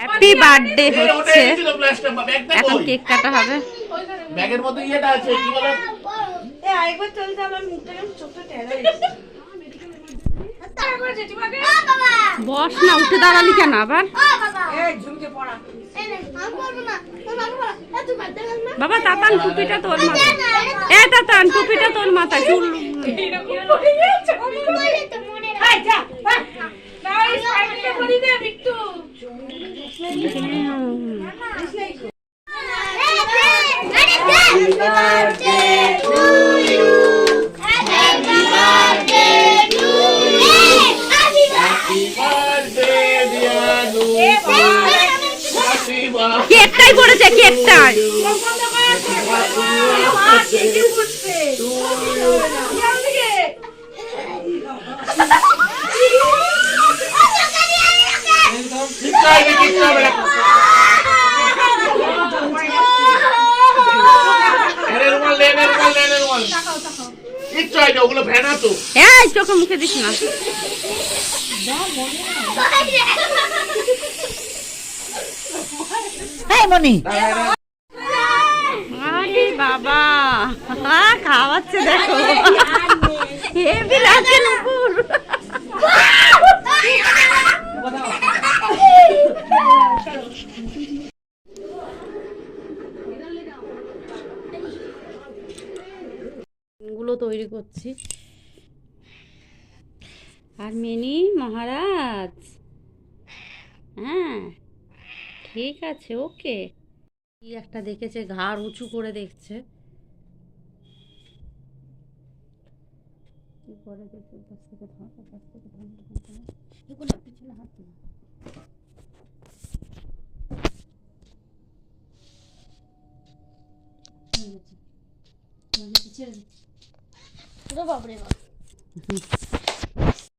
Happy birthday হচ্ছে, এখন cake কাটা হবে। ব্যাগের মধ্যে ইয়েটা আছে কি বলে, আরেকবার চলতে আমার মুখটা কেমন ছোট টেরা হয়েছে। বস না, উঠে দাঁড়ালি কেন আবার? বাবা তাতান টুপিটা তোর মাথায়, এ তাতান টুপিটা তোর মাথায়, চুল কেকটাই পড়েছে, কেকটাই। ওগুলো ভেড়া তো, এই চোখে মুখে দিস না। মনি আরে বাবা খাওয়াচ্ছে, দেখো হেভি লাগছে নুপুর। গুলো তৈরি করছি। আর মিনি মহারাজ, হ্যাঁ ঠিক আছে, ওকে। কি একটা দেখেছে, ঘাড় উঁচু করে দেখছে, কি করে দেখছে, পাশ থেকে ধর, পাশ থেকে ধর, এগুলো পিছনে হাত দিও। ছেড়ে দিচ্ছি, বাপরে বাপ।